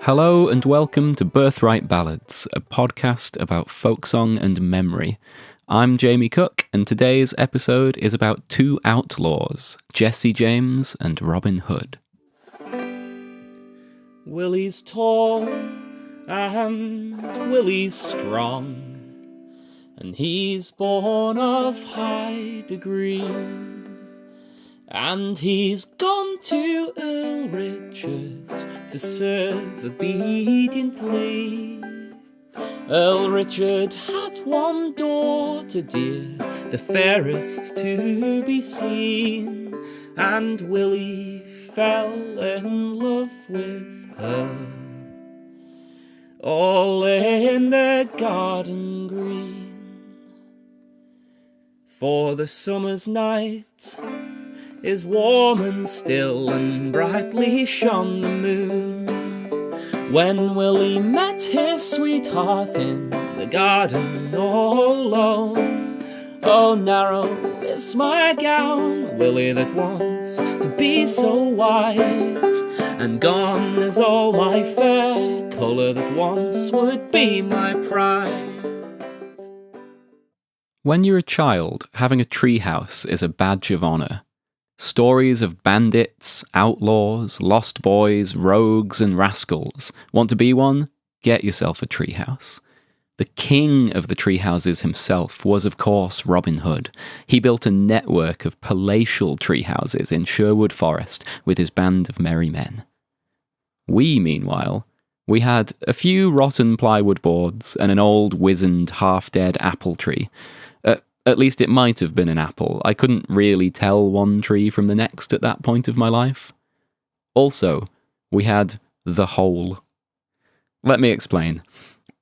Hello and welcome to Birthright Ballads, a podcast about folksong and memory. I'm Jamie Cook, and today's episode is about two outlaws, Jesse James and Robin Hood. Willie's tall and Willie's strong, and he's born of high degree, and he's gone to Earl Richard to serve obediently. Earl Richard had one daughter dear, the fairest to be seen, and Willie fell in love with her, all in the garden green. For the summer's night is warm and still, and brightly shone the moon, when Willie met his sweetheart in the garden all alone. Oh, narrow is my gown, Willie, that wants to be so white, and gone is all my fair colour that once would be my pride. When you're a child, having a treehouse is a badge of honour. Stories of bandits, outlaws, lost boys, rogues and rascals. Want to be one? Get yourself a treehouse. The king of the treehouses himself was, of course, Robin Hood. He built a network of palatial treehouses in Sherwood Forest with his band of merry men. We, meanwhile, we had a few rotten plywood boards and an old, wizened, half-dead apple tree. At least it might have been an apple. I couldn't really tell one tree from the next at that point of my life. Also, we had the hole. Let me explain.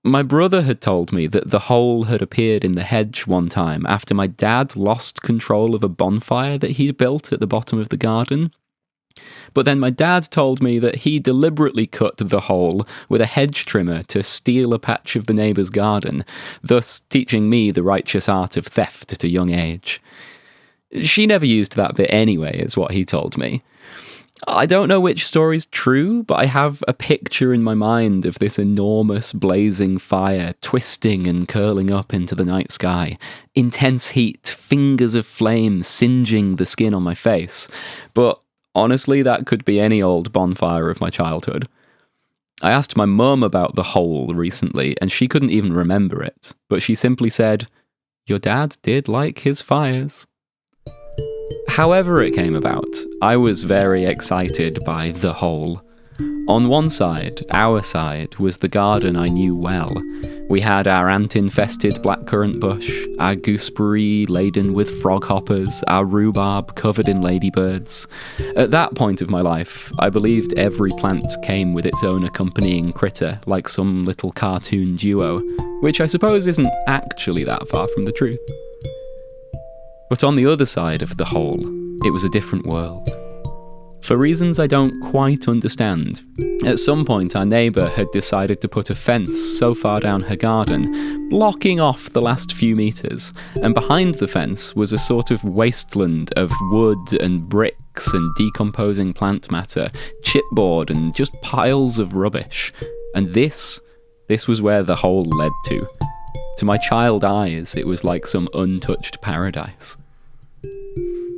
My brother had told me that the hole had appeared in the hedge one time after my dad lost control of a bonfire that he'd built at the bottom of the garden. But then my dad told me that he deliberately cut the hole with a hedge trimmer to steal a patch of the neighbour's garden, thus teaching me the righteous art of theft at a young age. She never used that bit anyway, is what he told me. I don't know which story's true, but I have a picture in my mind of this enormous blazing fire twisting and curling up into the night sky. Intense heat, fingers of flame singeing the skin on my face. But honestly, that could be any old bonfire of my childhood. I asked my mum about the hole recently, and she couldn't even remember it, but she simply said, "Your dad did like his fires." However it came about, I was very excited by the hole. On one side, our side, was the garden I knew well. We had our ant-infested blackcurrant bush, our gooseberry laden with froghoppers, our rhubarb covered in ladybirds. At that point of my life, I believed every plant came with its own accompanying critter, like some little cartoon duo, which I suppose isn't actually that far from the truth. But on the other side of the hole, it was a different world. For reasons I don't quite understand, at some point our neighbour had decided to put a fence so far down her garden, blocking off the last few metres, and behind the fence was a sort of wasteland of wood and bricks and decomposing plant matter, chipboard and just piles of rubbish. And this was where the hole led to. To my child eyes, it was like some untouched paradise.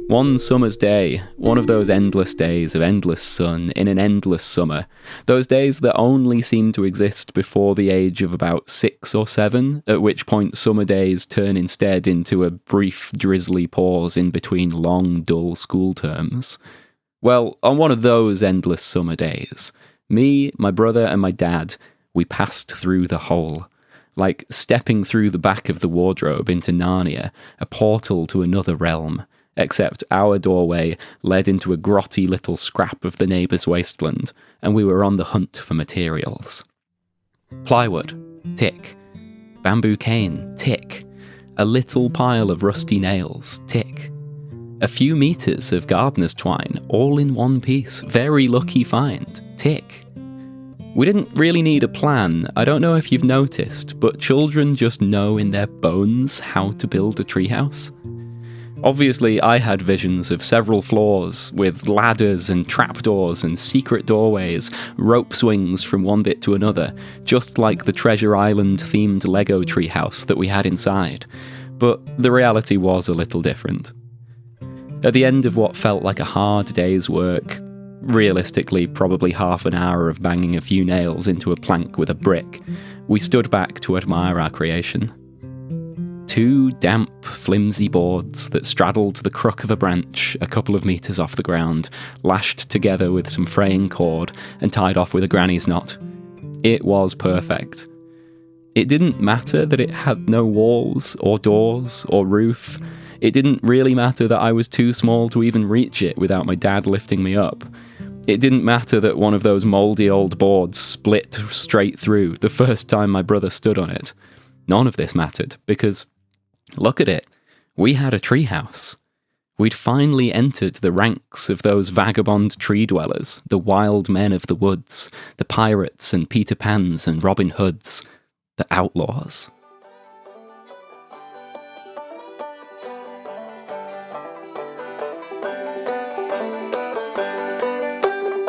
One summer's day, one of those endless days of endless sun in an endless summer, those days that only seem to exist before the age of about 6 or 7, at which point summer days turn instead into a brief drizzly pause in between long, dull school terms. Well, on one of those endless summer days, me, my brother and my dad, we passed through the hole. Like stepping through the back of the wardrobe into Narnia, a portal to another realm. Except our doorway led into a grotty little scrap of the neighbour's wasteland, and we were on the hunt for materials. Plywood, tick. Bamboo cane, tick. A little pile of rusty nails, tick. A few metres of gardener's twine, all in one piece, very lucky find, tick. We didn't really need a plan. I don't know if you've noticed, but children just know in their bones how to build a treehouse. Obviously, I had visions of several floors with ladders and trapdoors and secret doorways, rope swings from one bit to another, just like the Treasure Island themed Lego treehouse that we had inside. But the reality was a little different. At the end of what felt like a hard day's work, realistically probably half an hour of banging a few nails into a plank with a brick, we stood back to admire our creation. 2 damp, flimsy boards that straddled the crook of a branch a couple of metres off the ground, lashed together with some fraying cord and tied off with a granny's knot. It was perfect. It didn't matter that it had no walls, or doors, or roof. It didn't really matter that I was too small to even reach it without my dad lifting me up. It didn't matter that one of those mouldy old boards split straight through the first time my brother stood on it. None of this mattered, because look at it. We had a treehouse. We'd finally entered the ranks of those vagabond tree dwellers, the wild men of the woods, the pirates and Peter Pans and Robin Hoods, the outlaws.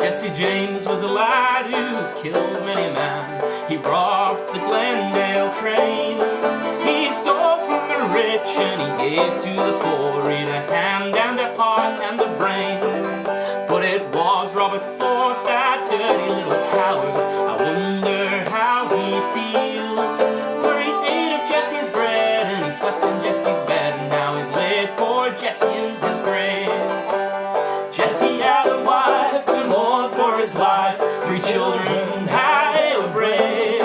Jesse James was a lad who's killed many a man. He robbed the Glendale train. He stole from the rich and he gave to the poor. He'd a hand and a heart and a brain. But it was Robert Ford, that dirty little coward. I wonder how he feels. For he ate of Jesse's bread and he slept in Jesse's bed. And now he's laid poor Jesse in his grave. Jesse had a wife to mourn for his life. 3 children, how they were brave.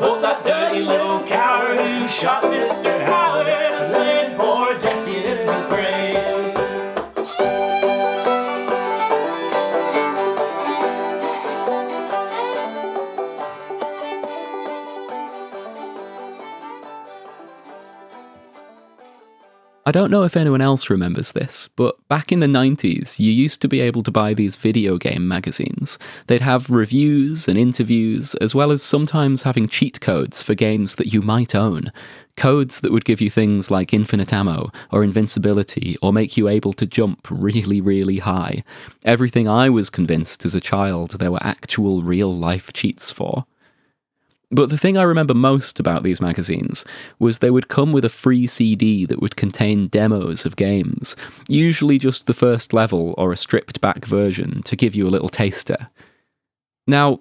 But that dirty little coward who shot Mr. Howard has laid poor Jesse in his grave. I don't know if anyone else remembers this, but back in the 90s, you used to be able to buy these video game magazines. They'd have reviews and interviews, as well as sometimes having cheat codes for games that you might own. Codes that would give you things like infinite ammo, or invincibility, or make you able to jump really, really high. Everything I was convinced as a child there were actual real-life cheats for. But the thing I remember most about these magazines was they would come with a free CD that would contain demos of games, usually just the first level or a stripped-back version to give you a little taster. Now,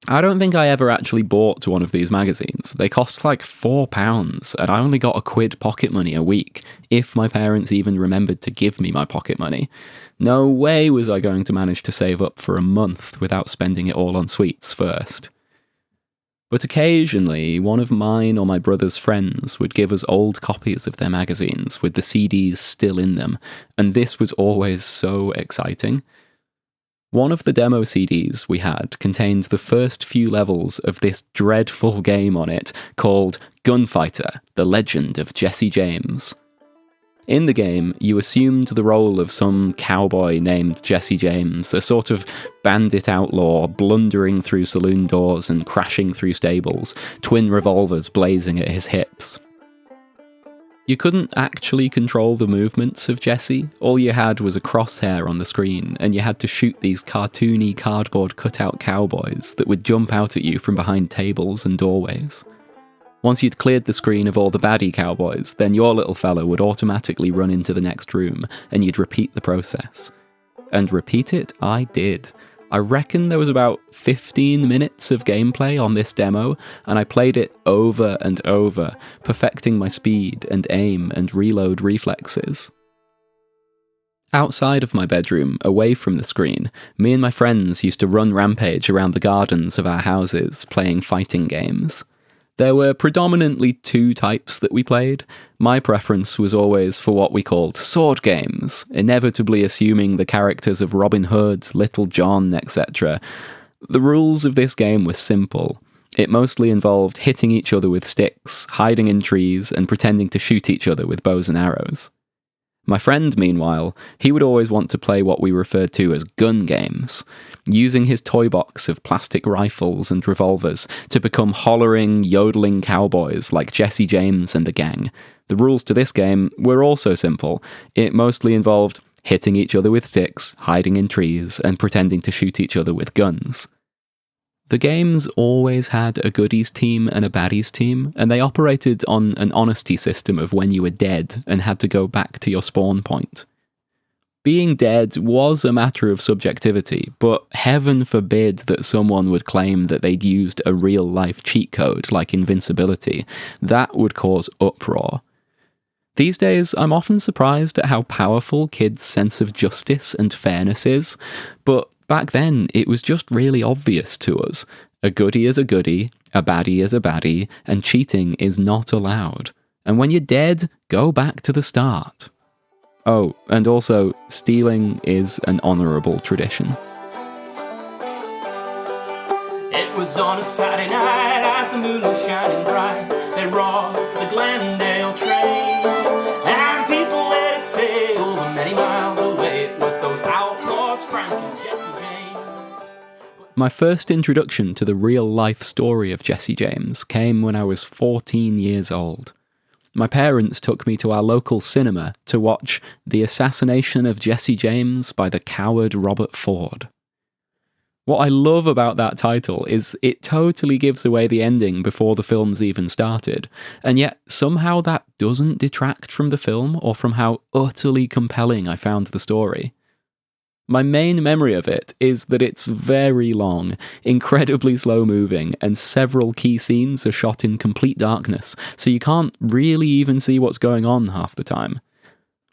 I don't think I ever actually bought one of these magazines. They cost like £4, and I only got £1 pocket money a week, if my parents even remembered to give me my pocket money. No way was I going to manage to save up for a month without spending it all on sweets first. But occasionally, one of mine or my brother's friends would give us old copies of their magazines with the CDs still in them, and this was always so exciting. One of the demo CDs we had contained the first few levels of this dreadful game on it called Gunfighter: The Legend of Jesse James. In the game, you assumed the role of some cowboy named Jesse James, a sort of bandit outlaw blundering through saloon doors and crashing through stables, twin revolvers blazing at his hips. You couldn't actually control the movements of Jesse. All you had was a crosshair on the screen, and you had to shoot these cartoony cardboard cutout cowboys that would jump out at you from behind tables and doorways. Once you'd cleared the screen of all the baddie cowboys, then your little fella would automatically run into the next room, and you'd repeat the process. And repeat it I did. I reckon there was about 15 minutes of gameplay on this demo, and I played it over and over, perfecting my speed and aim and reload reflexes. Outside of my bedroom, away from the screen, me and my friends used to run rampage around the gardens of our houses, playing fighting games. There were predominantly 2 types that we played. My preference was always for what we called sword games, inevitably assuming the characters of Robin Hood, Little John, etc. The rules of this game were simple. It mostly involved hitting each other with sticks, hiding in trees, and pretending to shoot each other with bows and arrows. My friend, meanwhile, he would always want to play what we referred to as gun games, using his toy box of plastic rifles and revolvers to become hollering, yodeling cowboys like Jesse James and the gang. The rules to this game were also simple. It mostly involved hitting each other with sticks, hiding in trees, and pretending to shoot each other with guns. The games always had a goodies team and a baddies team, and they operated on an honesty system of when you were dead and had to go back to your spawn point. Being dead was a matter of subjectivity, but heaven forbid that someone would claim that they'd used a real-life cheat code like invincibility. That would cause uproar. These days, I'm often surprised at how powerful kids' sense of justice and fairness is, but back then, it was just really obvious to us. A goodie is a goodie, a baddie is a baddie, and cheating is not allowed. And when you're dead, go back to the start. Oh, and also, stealing is an honourable tradition. It was on a Saturday night as the moon was shining bright. They rocked the Glendale train, and people let it sail over many miles away. It was those outlaws, Frank and Jesse. My first introduction to the real-life story of Jesse James came when I was 14 years old. My parents took me to our local cinema to watch The Assassination of Jesse James by the coward Robert Ford. What I love about that title is it totally gives away the ending before the film's even started, and yet somehow that doesn't detract from the film or from how utterly compelling I found the story. My main memory of it is that it's very long, incredibly slow-moving, and several key scenes are shot in complete darkness, so you can't really even see what's going on half the time.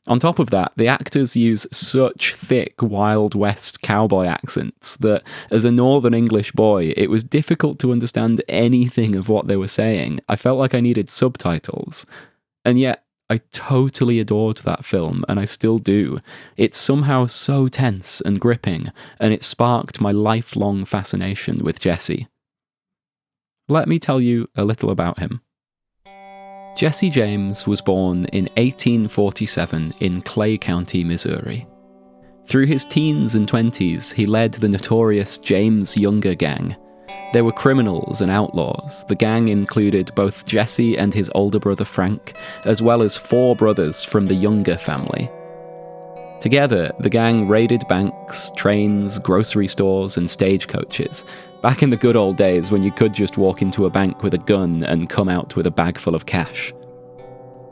On top of that, the actors use such thick Wild West cowboy accents that, as a Northern English boy, it was difficult to understand anything of what they were saying. I felt like I needed subtitles. And yet, I totally adored that film, and I still do. It's somehow so tense and gripping, and it sparked my lifelong fascination with Jesse. Let me tell you a little about him. Jesse James was born in 1847 in Clay County, Missouri. Through his teens and 20s, he led the notorious James Younger Gang. They were criminals and outlaws. The gang included both Jesse and his older brother Frank, as well as 4 brothers from the Younger family. Together, the gang raided banks, trains, grocery stores, and stagecoaches, back in the good old days when you could just walk into a bank with a gun and come out with a bag full of cash.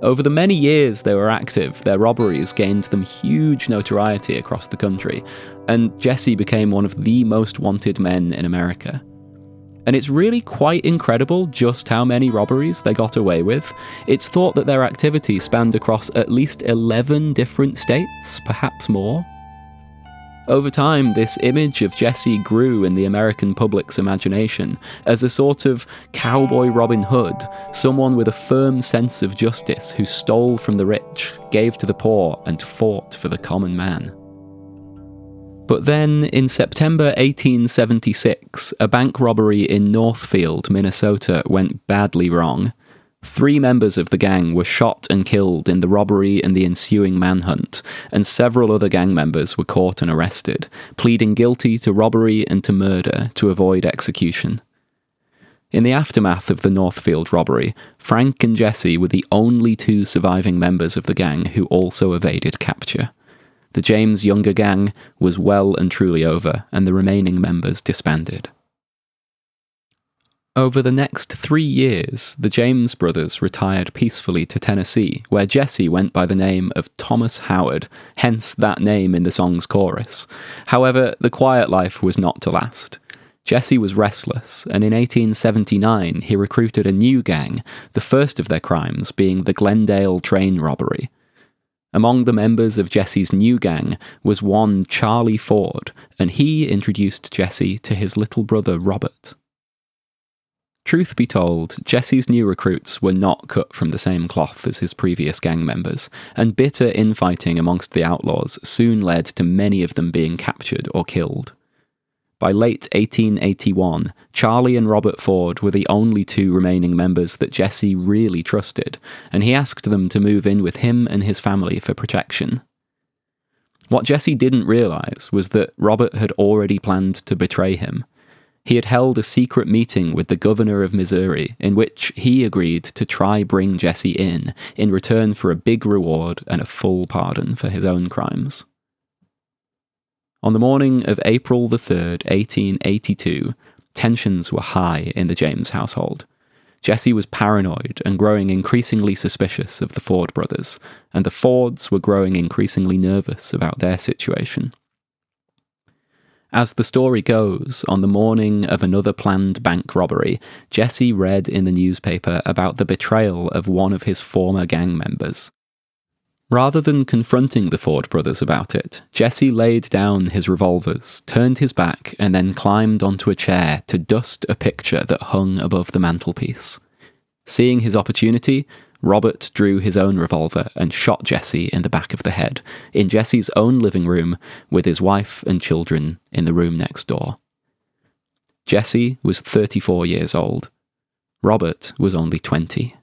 Over the many years they were active, their robberies gained them huge notoriety across the country, and Jesse became one of the most wanted men in America. And it's really quite incredible just how many robberies they got away with. It's thought that their activity spanned across at least 11 different states, perhaps more. Over time, this image of Jesse grew in the American public's imagination as a sort of cowboy Robin Hood, someone with a firm sense of justice who stole from the rich, gave to the poor, and fought for the common man. But then, in September 1876, a bank robbery in Northfield, Minnesota went badly wrong. 3 members of the gang were shot and killed in the robbery and the ensuing manhunt, and several other gang members were caught and arrested, pleading guilty to robbery and to murder to avoid execution. In the aftermath of the Northfield robbery, Frank and Jesse were the only 2 surviving members of the gang who also evaded capture. The James Younger Gang was well and truly over, and the remaining members disbanded. Over the next 3 years, the James brothers retired peacefully to Tennessee, where Jesse went by the name of Thomas Howard, hence that name in the song's chorus. However, the quiet life was not to last. Jesse was restless, and in 1879 he recruited a new gang, the first of their crimes being the Glendale train robbery. Among the members of Jesse's new gang was one Charlie Ford, and he introduced Jesse to his little brother Robert. Truth be told, Jesse's new recruits were not cut from the same cloth as his previous gang members, and bitter infighting amongst the outlaws soon led to many of them being captured or killed. By late 1881, Charlie and Robert Ford were the only two remaining members that Jesse really trusted, and he asked them to move in with him and his family for protection. What Jesse didn't realise was that Robert had already planned to betray him. He had held a secret meeting with the governor of Missouri in which he agreed to try bring Jesse in return for a big reward and a full pardon for his own crimes. On the morning of April the 3rd, 1882, tensions were high in the James household. Jesse was paranoid and growing increasingly suspicious of the Ford brothers, and the Fords were growing increasingly nervous about their situation. As the story goes, on the morning of another planned bank robbery, Jesse read in the newspaper about the betrayal of one of his former gang members. Rather than confronting the Ford brothers about it, Jesse laid down his revolvers, turned his back, and then climbed onto a chair to dust a picture that hung above the mantelpiece. Seeing his opportunity, Robert drew his own revolver and shot Jesse in the back of the head, in Jesse's own living room, with his wife and children in the room next door. Jesse was 34 years old. Robert was only 20.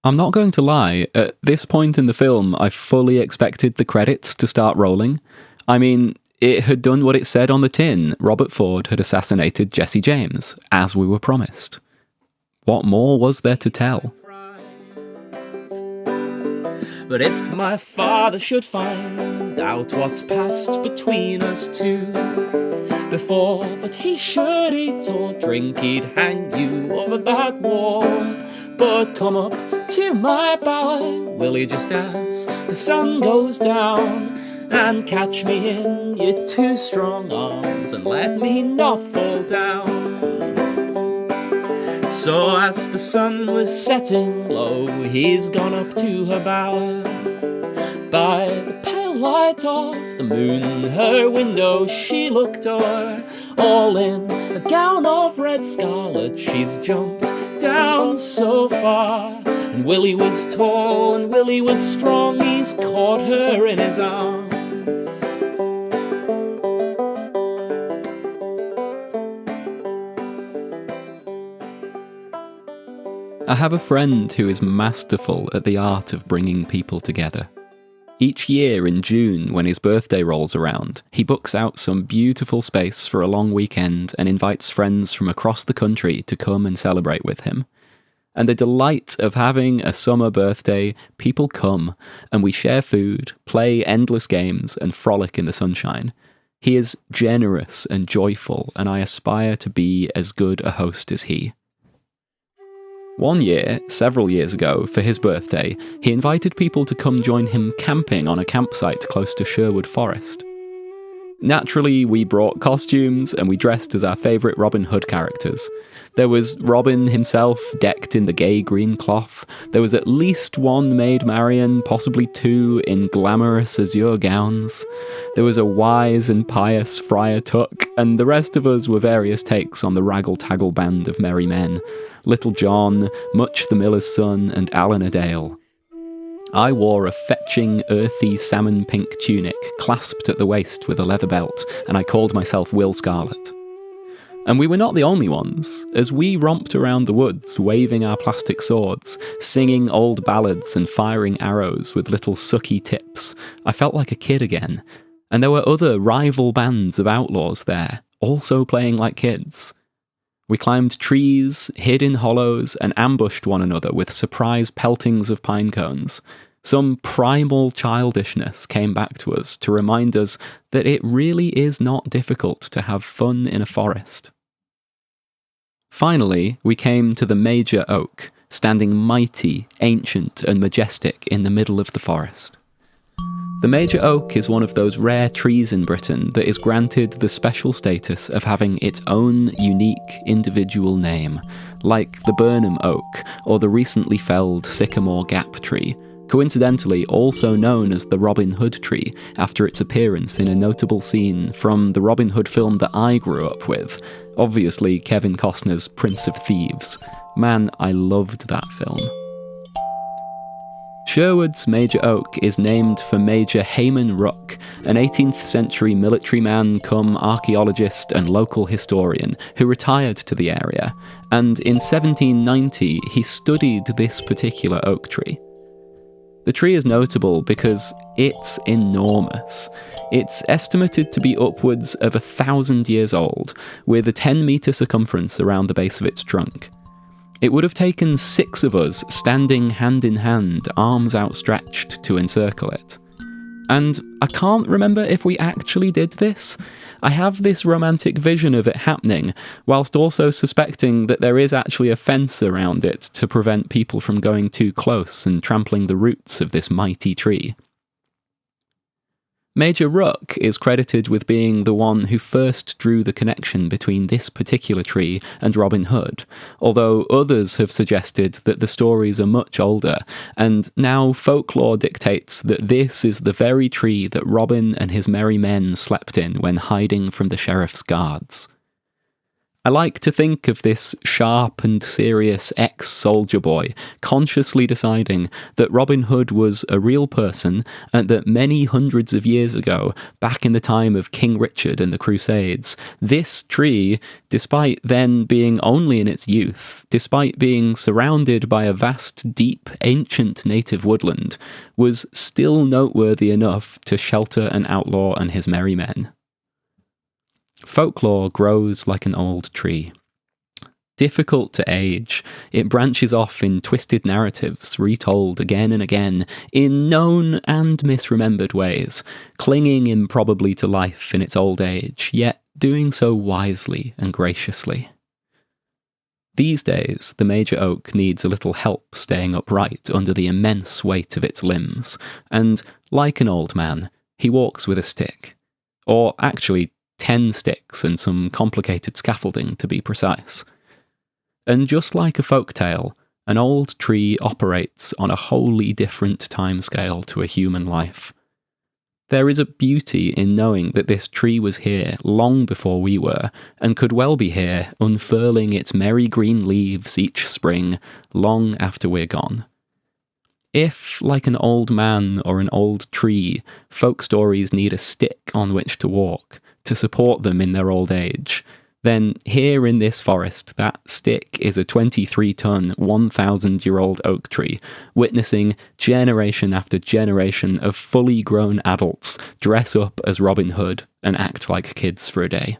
I'm not going to lie, at this point in the film, I fully expected the credits to start rolling. I mean, it had done what it said on the tin. Robert Ford had assassinated Jesse James, as we were promised. What more was there to tell? But if my father should find out what's passed between us two, before that he should eat or drink, he'd hang you over that wall. But come up to my bower, will he, just as the sun goes down, and catch me in your two strong arms and let me not fall down. So as the sun was setting low, he's gone up to her bower. By the pale light of the moon, her window she looked o'er. All in a gown of red scarlet, she's jumped down so far. And Willie was tall and Willie was strong, he's caught her in his arms. I have a friend who is masterful at the art of bringing people together. Each year in June, when his birthday rolls around, he books out some beautiful space for a long weekend and invites friends from across the country to come and celebrate with him. And the delight of having a summer birthday, people come, and we share food, play endless games, and frolic in the sunshine. He is generous and joyful, and I aspire to be as good a host as he. One year, several years ago, for his birthday, he invited people to come join him camping on a campsite close to Sherwood Forest. Naturally, we brought costumes and we dressed as our favourite Robin Hood characters. There was Robin himself, decked in the gay green cloth. There was at least one Maid Marian, possibly two, in glamorous azure gowns. There was a wise and pious Friar Tuck, and the rest of us were various takes on the raggle-taggle band of merry men. Little John, Much the Miller's Son, and Alan a Dale. I wore a fetching, earthy, salmon-pink tunic, clasped at the waist with a leather belt, and I called myself Will Scarlet. And we were not the only ones. As we romped around the woods, waving our plastic swords, singing old ballads and firing arrows with little sucky tips, I felt like a kid again. And there were other rival bands of outlaws there, also playing like kids. We climbed trees, hid in hollows, and ambushed one another with surprise peltings of pine cones. Some primal childishness came back to us to remind us that it really is not difficult to have fun in a forest. Finally, we came to the major oak, standing mighty, ancient, and majestic in the middle of the forest. The major oak is one of those rare trees in Britain that is granted the special status of having its own unique individual name, like the Burnham oak or the recently felled Sycamore Gap tree, coincidentally also known as the Robin Hood tree after its appearance in a notable scene from the Robin Hood film that I grew up with, obviously Kevin Costner's Prince of Thieves. Man, I loved that film. Sherwood's Major Oak is named for Major Hayman Ruck, an 18th century military man come archaeologist and local historian who retired to the area, and in 1790 he studied this particular oak tree. The tree is notable because it's enormous. It's estimated to be upwards of 1,000 years old, with a 10-metre circumference around the base of its trunk. It would have taken 6 of us standing hand in hand, arms outstretched, to encircle it. And I can't remember if we actually did this. I have this romantic vision of it happening, whilst also suspecting that there is actually a fence around it to prevent people from going too close and trampling the roots of this mighty tree. Major Ruck is credited with being the one who first drew the connection between this particular tree and Robin Hood, although others have suggested that the stories are much older, and now folklore dictates that this is the very tree that Robin and his merry men slept in when hiding from the sheriff's guards. I like to think of this sharp and serious ex-soldier boy consciously deciding that Robin Hood was a real person and that many hundreds of years ago, back in the time of King Richard and the Crusades, this tree, despite then being only in its youth, despite being surrounded by a vast, deep, ancient native woodland, was still noteworthy enough to shelter an outlaw and his merry men. Folklore grows like an old tree. Difficult to age, it branches off in twisted narratives, retold again and again, in known and misremembered ways, clinging improbably to life in its old age, yet doing so wisely and graciously. These days, the major oak needs a little help staying upright under the immense weight of its limbs, and, like an old man, he walks with a stick. Or, actually, 10 sticks and some complicated scaffolding, to be precise. And just like a folktale, an old tree operates on a wholly different timescale to a human life. There is a beauty in knowing that this tree was here long before we were, and could well be here, unfurling its merry green leaves each spring, long after we're gone. If, like an old man or an old tree, folk stories need a stick on which to walk, to support them in their old age, then here in this forest that stick is a 23-ton, 1,000-year-old oak tree, witnessing generation after generation of fully grown adults dress up as Robin Hood and act like kids for a day.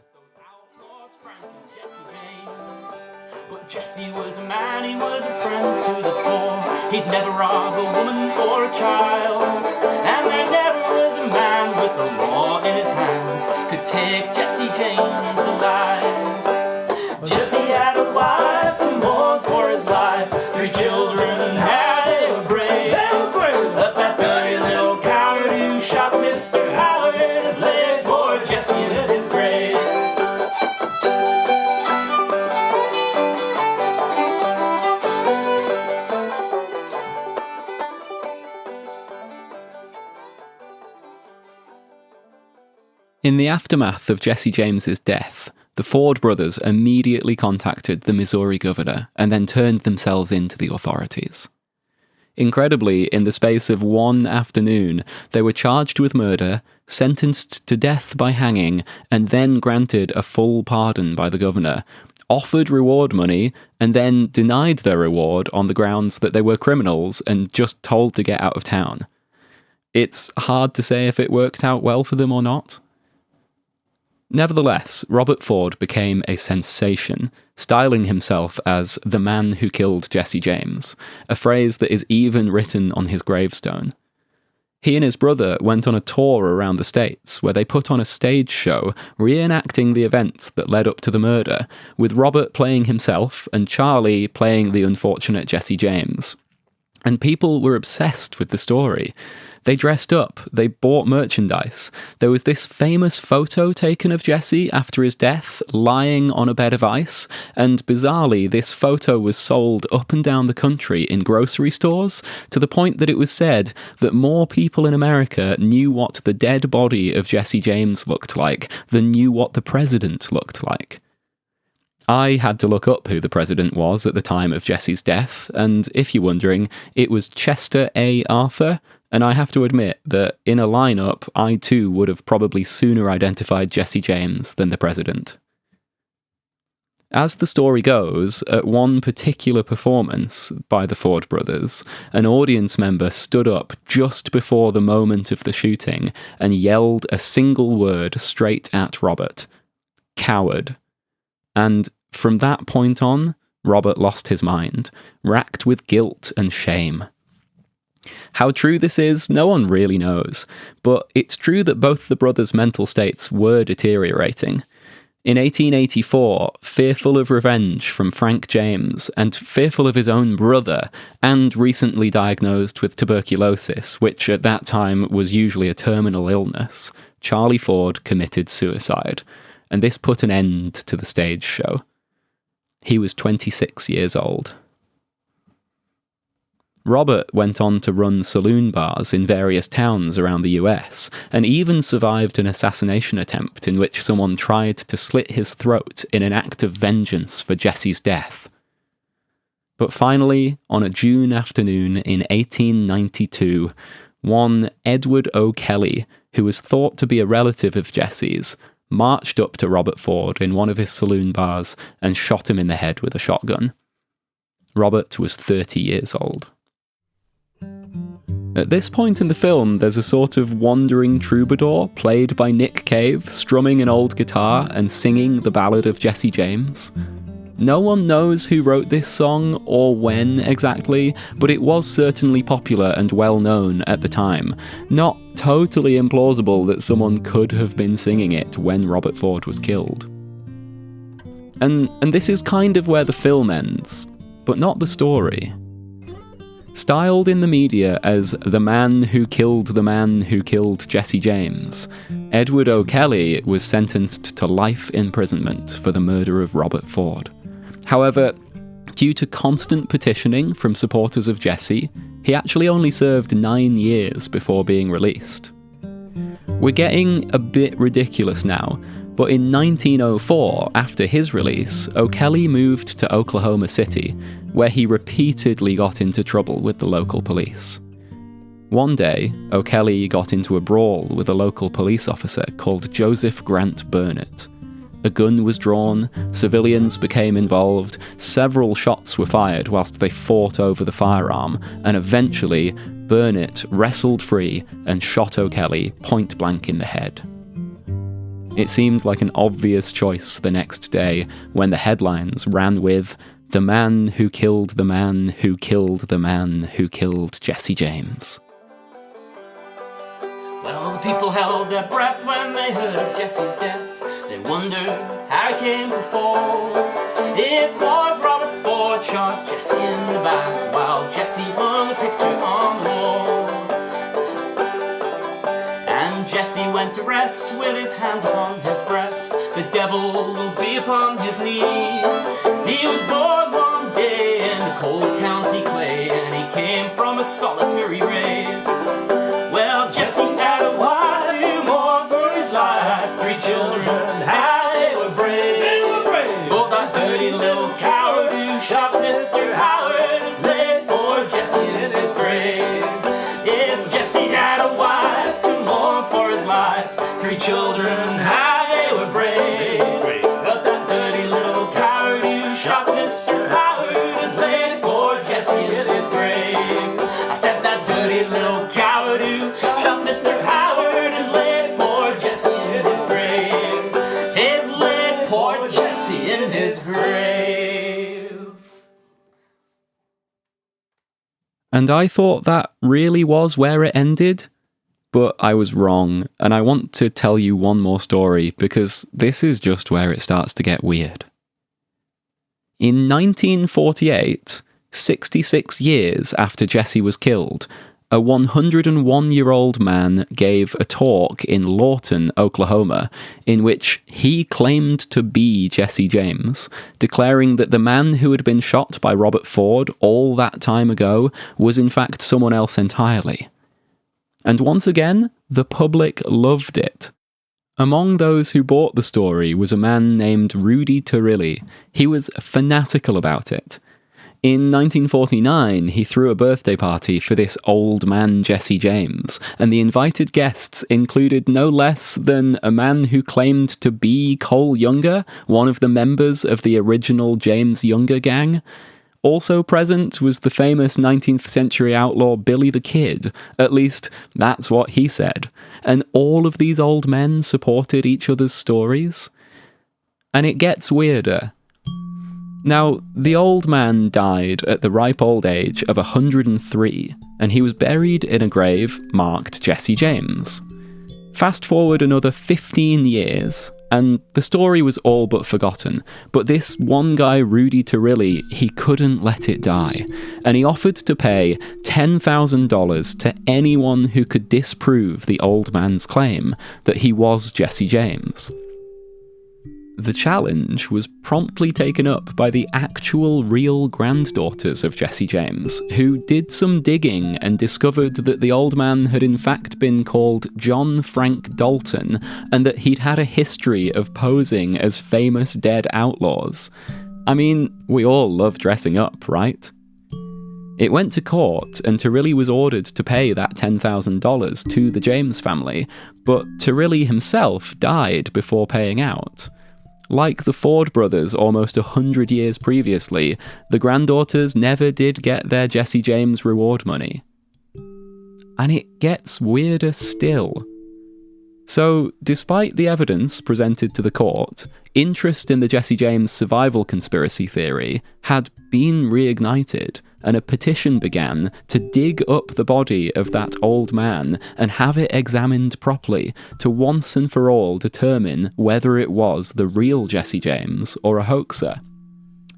But Jesse was a man, he was a friend to the poor. He'd never rob a woman or a child, and there never was a man with the law in his hands could take Jesse James alive. Jesse had a wife to mourn for his life, 3 children and how they were brave. But that dirty little coward who shot Mr. Howard is laid poor Jesse in his grave. In the aftermath of Jesse James's death, the Ford brothers immediately contacted the Missouri governor and then turned themselves in to the authorities. Incredibly, in the space of one afternoon, they were charged with murder, sentenced to death by hanging, and then granted a full pardon by the governor, offered reward money, and then denied their reward on the grounds that they were criminals and just told to get out of town. It's hard to say if it worked out well for them or not. Nevertheless, Robert Ford became a sensation, styling himself as the man who killed Jesse James, a phrase that is even written on his gravestone. He and his brother went on a tour around the States where they put on a stage show reenacting the events that led up to the murder, with Robert playing himself and Charlie playing the unfortunate Jesse James. And people were obsessed with the story. They dressed up, they bought merchandise. There was this famous photo taken of Jesse after his death, lying on a bed of ice, and bizarrely, this photo was sold up and down the country in grocery stores, to the point that it was said that more people in America knew what the dead body of Jesse James looked like than knew what the president looked like. I had to look up who the president was at the time of Jesse's death, and if you're wondering, it was Chester A. Arthur, and I have to admit that in a lineup, I too would have probably sooner identified Jesse James than the president. As the story goes, at one particular performance by the Ford brothers, an audience member stood up just before the moment of the shooting and yelled a single word straight at Robert: coward. And from that point on, Robert lost his mind, racked with guilt and shame. How true this is, no one really knows, but it's true that both the brothers' mental states were deteriorating. In 1884, fearful of revenge from Frank James, and fearful of his own brother, and recently diagnosed with tuberculosis, which at that time was usually a terminal illness, Charlie Ford committed suicide, and this put an end to the stage show. He was 26 years old. Robert went on to run saloon bars in various towns around the US, and even survived an assassination attempt in which someone tried to slit his throat in an act of vengeance for Jesse's death. But finally, on a June afternoon in 1892, one Edward O'Kelly, who was thought to be a relative of Jesse's, marched up to Robert Ford in one of his saloon bars and shot him in the head with a shotgun. Robert was 30 years old. At this point in the film, there's a sort of wandering troubadour played by Nick Cave, strumming an old guitar and singing the ballad of Jesse James. No one knows who wrote this song or when exactly, but it was certainly popular and well known at the time. Not totally implausible that someone could have been singing it when Robert Ford was killed. And this is kind of where the film ends, but not the story. Styled in the media as the man who killed Jesse James, Edward O'Kelly was sentenced to life imprisonment for the murder of Robert Ford. However, due to constant petitioning from supporters of Jesse, he actually only served 9 years before being released. We're getting a bit ridiculous now, but in 1904, after his release, O'Kelly moved to Oklahoma City, where he repeatedly got into trouble with the local police. One day, O'Kelly got into a brawl with a local police officer called Joseph Grant Burnett. A gun was drawn, civilians became involved, several shots were fired whilst they fought over the firearm, and eventually, Burnett wrestled free and shot O'Kelly point blank in the head. It seemed like an obvious choice the next day when the headlines ran with "The man who killed the man who killed the man who killed Jesse James." Well, the people held their breath when they heard of Jesse's death. They wondered how he came to fall. It was Robert Ford shot Jesse in the back while Jesse hung a picture on the wall. And Jesse went to rest with his hand upon his breast. The devil will be upon his knee. He was born one day in the cold county clay, and he came from a solitary race. Well, Jesse had a wife to mourn for his life, 3 children, how they were brave. But that dirty little coward who shot Mr. Howard has laid poor Jesse in his grave. Yes, Jesse had a wife to mourn for his life, 3 children, how they were brave. But that dirty little coward who shot Mr. Howard has laid poor Jesse in his grave. I said that dirty little coward who shot Mr. Howard has laid poor Jesse in his grave. Has laid poor Jesse in his grave. And I thought that really was where it ended, but I was wrong, and I want to tell you one more story because this is just where it starts to get weird. In 1948, 66 years after Jesse was killed, a 101-year-old man gave a talk in Lawton, Oklahoma, in which he claimed to be Jesse James, declaring that the man who had been shot by Robert Ford all that time ago was in fact someone else entirely. And once again, the public loved it. Among those who bought the story was a man named Rudy Turilli. He was fanatical about it. In 1949, he threw a birthday party for this old man Jesse James, and the invited guests included no less than a man who claimed to be Cole Younger, one of the members of the original James Younger gang. Also present was the famous 19th century outlaw Billy the Kid. At least, that's what he said. And all of these old men supported each other's stories. And it gets weirder. Now, the old man died at the ripe old age of 103, and he was buried in a grave marked Jesse James. Fast forward another 15 years, and the story was all but forgotten, but this one guy, Rudy Turilli, he couldn't let it die, and he offered to pay $10,000 to anyone who could disprove the old man's claim that he was Jesse James. The challenge was promptly taken up by the actual real granddaughters of Jesse James, who did some digging and discovered that the old man had in fact been called John Frank Dalton, and that he'd had a history of posing as famous dead outlaws. I mean, we all love dressing up, right? It went to court, and Turilli was ordered to pay that $10,000 to the James family, but Turilli himself died before paying out. Like the Ford brothers almost 100 years previously, the granddaughters never did get their Jesse James reward money. And it gets weirder still. So, despite the evidence presented to the court, interest in the Jesse James survival conspiracy theory had been reignited, and a petition began to dig up the body of that old man and have it examined properly to once and for all determine whether it was the real Jesse James or a hoaxer.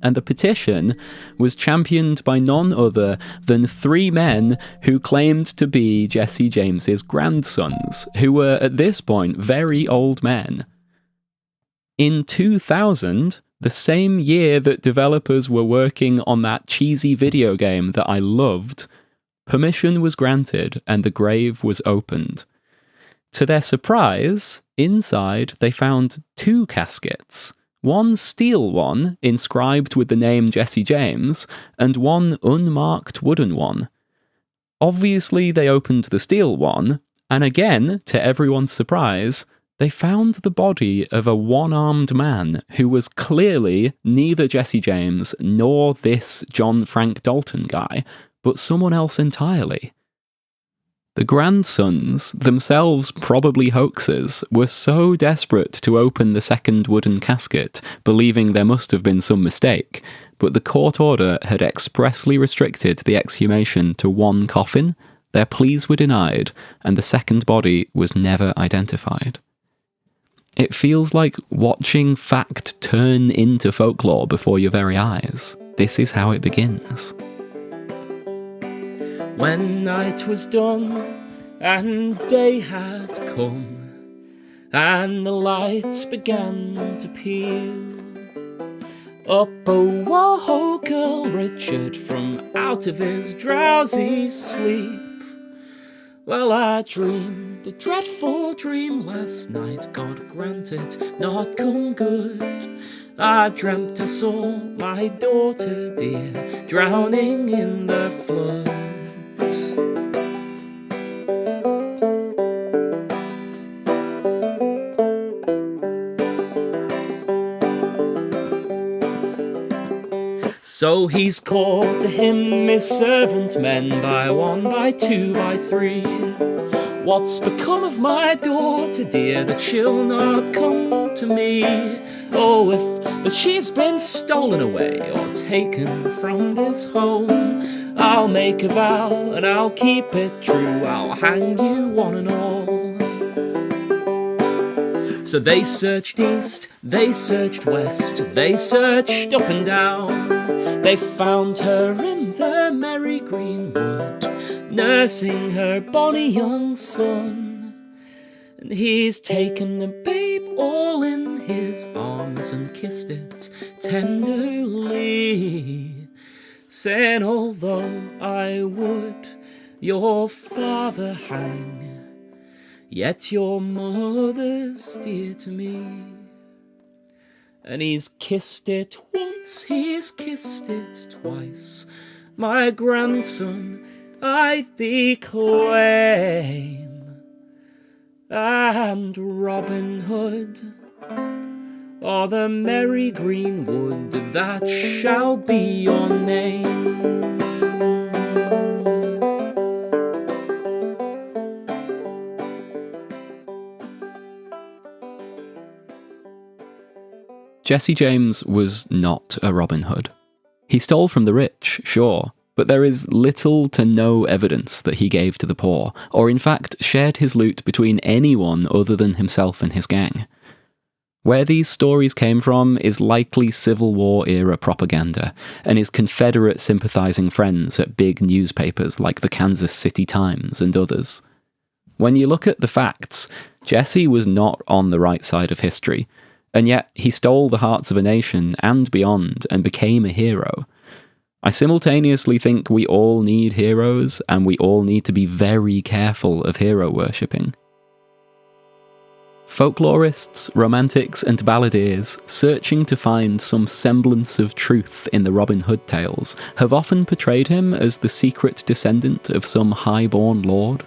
And the petition was championed by none other than 3 men who claimed to be Jesse James's grandsons, who were at this point very old men. In 2000, the same year that developers were working on that cheesy video game that I loved, permission was granted and the grave was opened. To their surprise, inside they found 2 caskets. One steel one, inscribed with the name Jesse James, and one unmarked wooden one. Obviously they opened the steel one, and again, to everyone's surprise, they found the body of a one-armed man who was clearly neither Jesse James nor this John Frank Dalton guy, but someone else entirely. The grandsons, themselves probably hoaxers, were so desperate to open the second wooden casket, believing there must have been some mistake, but the court order had expressly restricted the exhumation to 1 coffin, their pleas were denied, and the second body was never identified. It feels like watching fact turn into folklore before your very eyes. This is how it begins. When night was done and day had come, and the lights began to peel, up awoke Earl Richard from out of his drowsy sleep. Well, I dreamed a dreadful dream last night, God grant it not come good. I dreamt I saw my daughter dear drowning in the flood. So he's called to him his servant men by 1, by 2, by 3. What's become of my daughter dear that she'll not come to me? Oh, if that she's been stolen away or taken from this home, I'll make a vow and I'll keep it true, I'll hang you one and all. So they searched east, they searched west, they searched up and down. They found her in the merry green wood, nursing her bonny young son. And he's taken the babe all in his arms and kissed it tenderly, saying, although I would your father hang, yet your mother's dear to me. And he's kissed it once, he's kissed it twice, my grandson, I thee claim. And Robin Hood, or the merry green wood, that shall be your name. Jesse James was not a Robin Hood. He stole from the rich, sure, but there is little to no evidence that he gave to the poor, or in fact shared his loot between anyone other than himself and his gang. Where these stories came from is likely Civil War-era propaganda, and his Confederate sympathising friends at big newspapers like the Kansas City Times and others. When you look at the facts, Jesse was not on the right side of history, and yet he stole the hearts of a nation and beyond and became a hero. I simultaneously think we all need heroes, and we all need to be very careful of hero worshipping. Folklorists, romantics, and balladeers, searching to find some semblance of truth in the Robin Hood tales, have often portrayed him as the secret descendant of some high-born lord.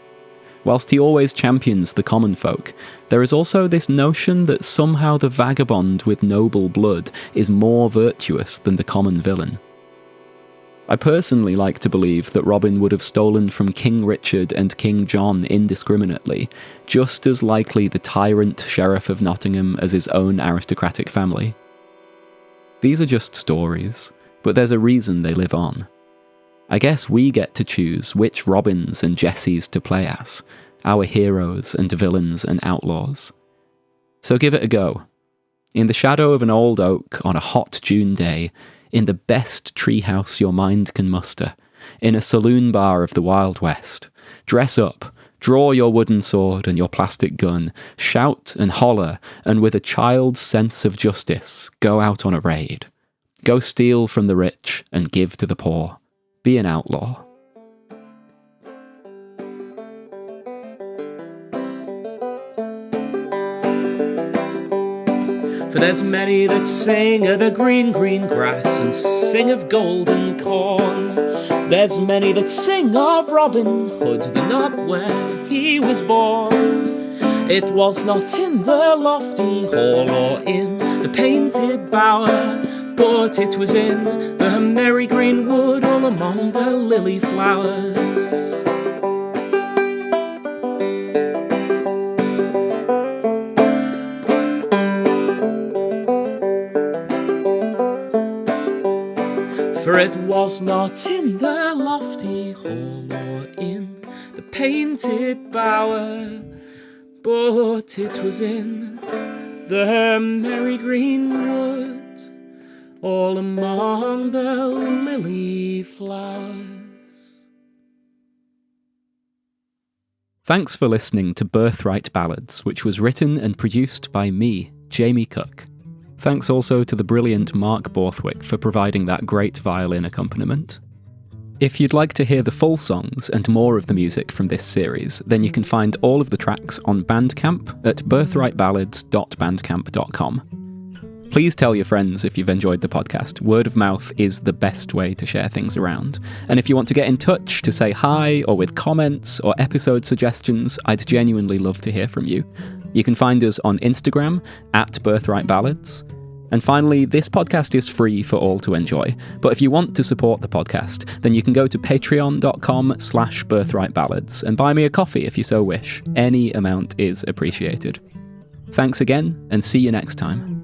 Whilst he always champions the common folk, there is also this notion that somehow the vagabond with noble blood is more virtuous than the common villain. I personally like to believe that Robin would have stolen from King Richard and King John indiscriminately, just as likely the tyrant Sheriff of Nottingham as his own aristocratic family. These are just stories, but there's a reason they live on. I guess we get to choose which Robins and Jessies to play as, our heroes and villains and outlaws. So give it a go. In the shadow of an old oak on a hot June day, in the best treehouse your mind can muster, in a saloon bar of the Wild West, dress up, draw your wooden sword and your plastic gun, shout and holler, and with a child's sense of justice, go out on a raid. Go steal from the rich and give to the poor. Be an outlaw. For there's many that sing of the green, green grass and sing of golden corn. There's many that sing of Robin Hood, though not where he was born. It was not in the lofty hall or in the painted bower, but it was in the merry green wood all among the lily flowers. For it was not in the lofty hall or in the painted bower, but it was in the merry green wood all among the lily flowers. Thanks for listening to Birthright Ballads, which was written and produced by me, Jamie Cook. Thanks also to the brilliant Mark Borthwick for providing that great violin accompaniment. If you'd like to hear the full songs and more of the music from this series, then you can find all of the tracks on Bandcamp at birthrightballads.bandcamp.com. Please tell your friends if you've enjoyed the podcast. Word of mouth is the best way to share things around. And if you want to get in touch to say hi or with comments or episode suggestions, I'd genuinely love to hear from you. You can find us on Instagram at Birthright Ballads. And finally, this podcast is free for all to enjoy. But if you want to support the podcast, then you can go to patreon.com/birthrightballads and buy me a coffee if you so wish. Any amount is appreciated. Thanks again, and see you next time.